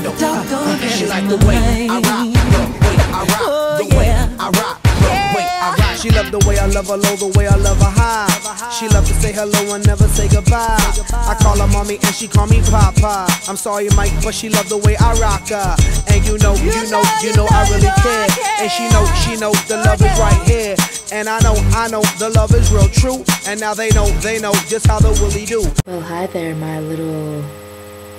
the doggone She like the way I rock, the way I rock, the way I rock, the way I rock. She love the way I love her low, the way I love her high. She love to say hello and never say goodbye. I call her mommy and she call me papa. I'm sorry Mike, but she love the way I rock her. And you know I really care. And she know the love is right here. And I know the love is real true. And now they know just how the Willie do. Well, hi there, my little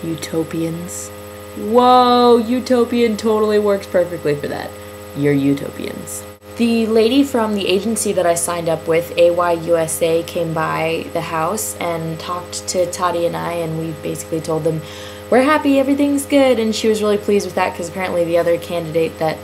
utopians. Whoa, utopian totally works perfectly for that. You're utopians. The lady from the agency that I signed up with, AYUSA, came by the house and talked to Toddy and I, and we basically told them we're happy, everything's good, and she was really pleased with that because apparently the other candidate that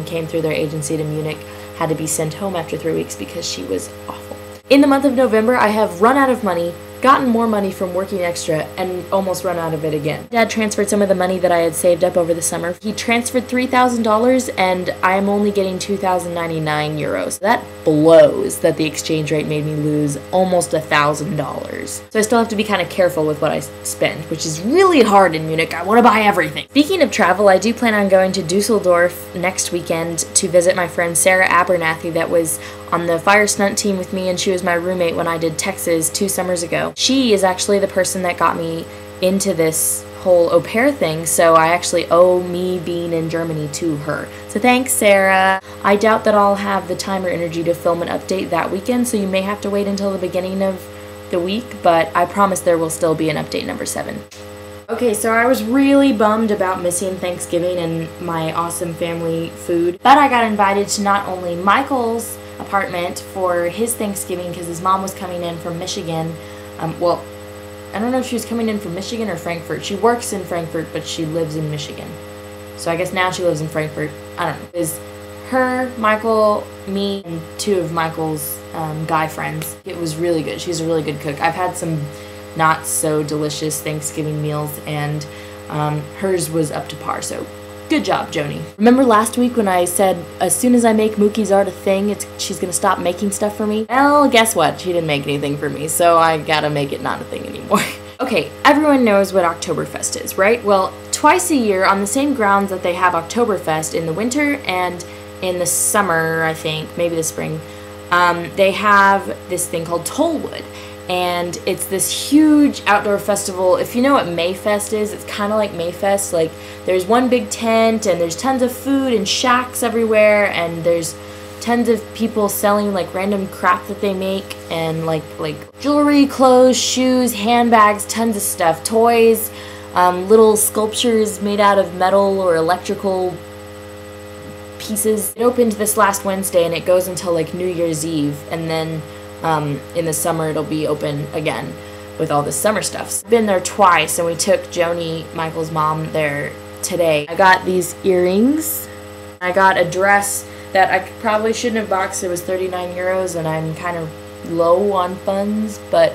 came through their agency to Munich had to be sent home after 3 weeks because she was awful. In the month of November, I have run out of money, gotten more money from working extra, and almost run out of it again. Dad transferred some of the money that I had saved up over the summer. He transferred $3,000 and I am only getting 2,099 euros. That blows that the exchange rate made me lose almost $1,000. So I still have to be kind of careful with what I spend, which is really hard in Munich. I want to buy everything. Speaking of travel, I do plan on going to Dusseldorf next weekend to visit my friend Sarah Abernathy that was on the fire stunt team with me, and she was my roommate when I did Texas 2 summers ago. She is actually the person that got me into this whole au pair thing, so I actually owe me being in Germany to her. So thanks, Sarah. I doubt that I'll have the time or energy to film an update that weekend, so you may have to wait until the beginning of the week, but I promise there will still be an update number 7. Okay, so I was really bummed about missing Thanksgiving and my awesome family food, but I got invited to not only Michael's apartment for his Thanksgiving because his mom was coming in from Michigan. Well, I don't know if she was coming in from Michigan or Frankfurt. She works in Frankfurt, but she lives in Michigan. So I guess now she lives in Frankfurt. I don't know. It was her, Michael, me, and 2 of Michael's guy friends. It was really good. She's a really good cook. I've had some not so delicious Thanksgiving meals, and hers was up to par, so good job, Joni. Remember last week when I said as soon as I make Mookie's art a thing, she's gonna stop making stuff for me? Well, guess what? She didn't make anything for me, so I gotta make it not a thing anymore. Okay, everyone knows what Oktoberfest is, right? Well, twice a year on the same grounds that they have Oktoberfest in the winter and in the summer, I think, maybe the spring, they have this thing called Tollwood. And it's this huge outdoor festival. If you know what Mayfest is, it's kind of like Mayfest. Like, there's one big tent, and there's tons of food and shacks everywhere, and there's tons of people selling like random crap that they make, and like jewelry, clothes, shoes, handbags, tons of stuff, toys, little sculptures made out of metal or electrical pieces. It opened this last Wednesday, and it goes until like New Year's Eve, and then in the summer it'll be open again with all this summer stuff. I've been there twice, and we took Joni, Michael's mom, there today. I got these earrings. I got a dress that I probably shouldn't have bought because it was 39 euros and I'm kind of low on funds, but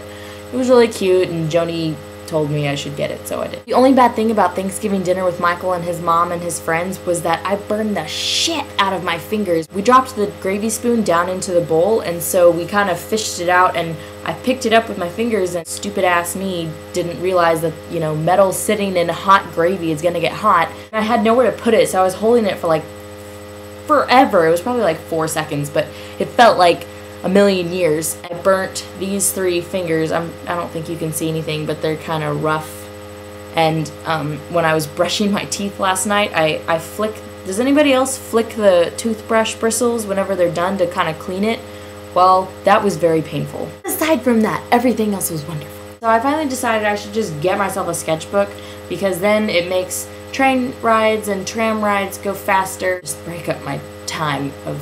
it was really cute, and Joni told me I should get it, so I did. The only bad thing about Thanksgiving dinner with Michael and his mom and his friends was that I burned the shit out of my fingers. We dropped the gravy spoon down into the bowl, and so we kind of fished it out, and I picked it up with my fingers, and stupid ass me didn't realize that, you know, metal sitting in hot gravy is gonna get hot. And I had nowhere to put it, so I was holding it for like forever. It was probably like 4 seconds, but it felt like a million years. I burnt these 3 fingers. I don't think you can see anything, but they're kind of rough. And when I was brushing my teeth last night, I flick. Does anybody else flick the toothbrush bristles whenever they're done to kind of clean it? Well, that was very painful. Aside from that, everything else was wonderful. So I finally decided I should just get myself a sketchbook, because then it makes train rides and tram rides go faster. Just break up my time of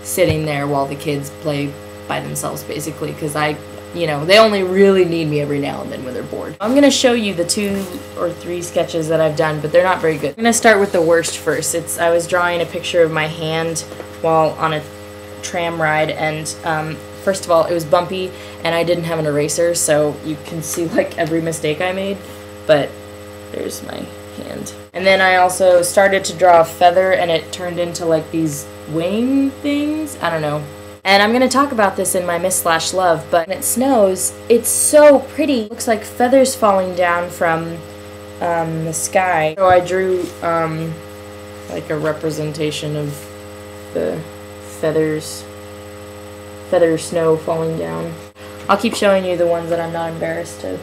sitting there while the kids play by themselves, basically, because they only really need me every now and then when they're bored. I'm gonna show you the 2 or 3 sketches that I've done, but they're not very good. I'm gonna start with the worst first. I was drawing a picture of my hand while on a tram ride, and first of all, it was bumpy, and I didn't have an eraser, so you can see like every mistake I made, but there's my hand. And then I also started to draw a feather, and it turned into like these wing things. I don't know. And I'm going to talk about this in my Miss/Love, but when it snows, it's so pretty. It looks like feathers falling down from the sky. So I drew like a representation of the feather snow falling down. I'll keep showing you the ones that I'm not embarrassed to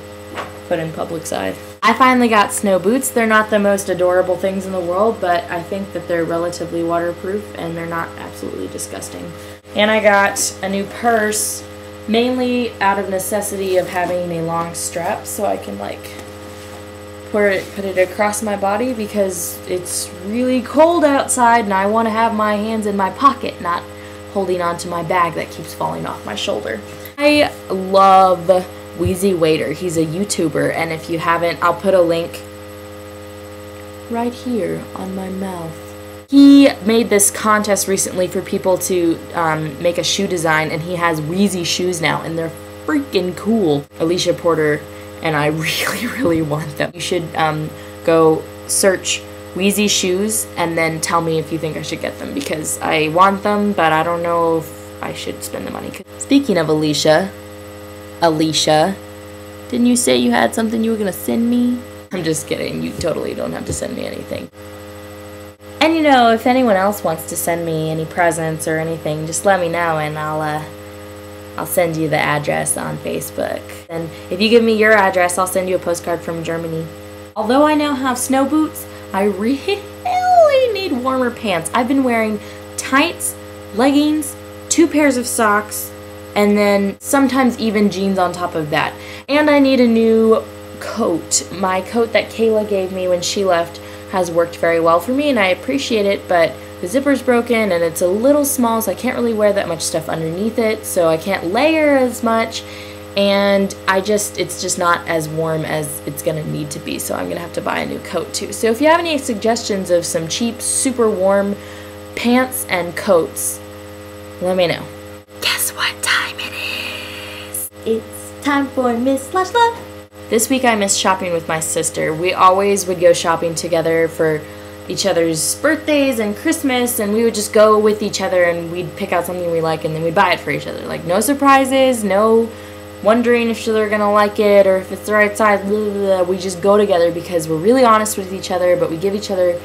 put in public's eye. I finally got snow boots. They're not the most adorable things in the world, but I think that they're relatively waterproof and they're not absolutely disgusting. And I got a new purse, mainly out of necessity of having a long strap so I can like put it across my body because it's really cold outside and I want to have my hands in my pocket, not holding onto my bag that keeps falling off my shoulder. I love Wheezy Waiter. He's a YouTuber, and if you haven't, I'll put a link right here on my mouth. He made this contest recently for people to make a shoe design, and he has Wheezy shoes now, and they're freaking cool. Alicia Porter and I really want them. You should go search Wheezy shoes and then tell me if you think I should get them, because I want them, but I don't know if I should spend the money. Speaking of Alicia, didn't you say you had something you were gonna send me? I'm just kidding, you totally don't have to send me anything. And you know, if anyone else wants to send me any presents or anything, just let me know and I'll send you the address on Facebook. And if you give me your address, I'll send you a postcard from Germany. Although I now have snow boots, I really need warmer pants. I've been wearing tights, leggings, 2 pairs of socks, and then sometimes even jeans on top of that. And I need a new coat. My coat that Kayla gave me when she left has worked very well for me and I appreciate it, but the zipper's broken and it's a little small, so I can't really wear that much stuff underneath it, so I can't layer as much, and it's just not as warm as it's gonna need to be, so I'm gonna have to buy a new coat too. So if you have any suggestions of some cheap, super warm pants and coats, let me know. Guess what time it is? It's time for Miss Slush Love. This week I missed shopping with my sister. We always would go shopping together for each other's birthdays and Christmas, and we would just go with each other and we'd pick out something we like and then we'd buy it for each other. Like, no surprises, no wondering if they're gonna like it or if it's the right size, blah, blah, blah. We just go together because we're really honest with each other, but we give each other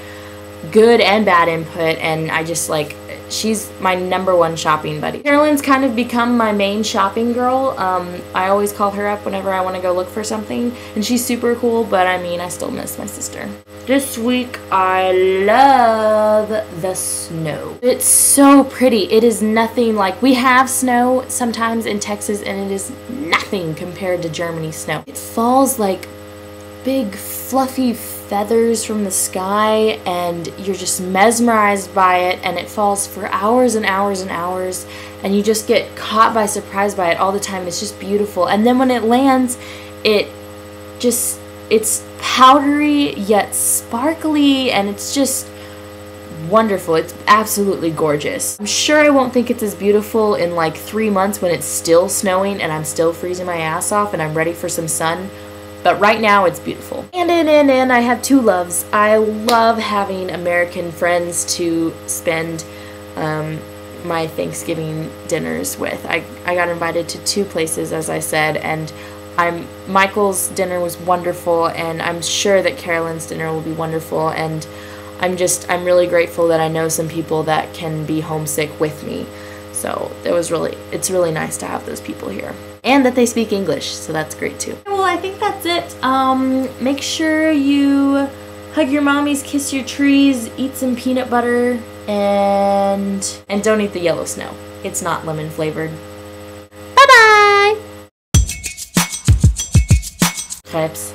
good and bad input, and I just like, she's my #1 shopping buddy. Carolyn's kind of become my main shopping girl. I always call her up whenever I want to go look for something, and she's super cool, but I mean, I still miss my sister. This week, I love the snow. It's so pretty. It is nothing like, we have snow sometimes in Texas, and it is nothing compared to Germany snow. It falls like big fluffy feathers from the sky, and you're just mesmerized by it, and it falls for hours and hours and hours, and you just get caught by surprise by it all the time. It's just beautiful. And then when it lands, it's powdery yet sparkly, and it's just wonderful. It's absolutely gorgeous. I'm sure I won't think it's as beautiful in like 3 months when it's still snowing and I'm still freezing my ass off and I'm ready for some sun. But right now, it's beautiful. And I have 2 loves. I love having American friends to spend my Thanksgiving dinners with. I got invited to 2 places, as I said, and Michael's dinner was wonderful, and I'm sure that Carolyn's dinner will be wonderful, and I'm really grateful that I know some people that can be homesick with me. So it's really nice to have those people here. And that they speak English, so that's great too. Well, I think that's it. Make sure you hug your mommies, kiss your trees, eat some peanut butter, and don't eat the yellow snow. It's not lemon flavored. Bye-bye! Crepes.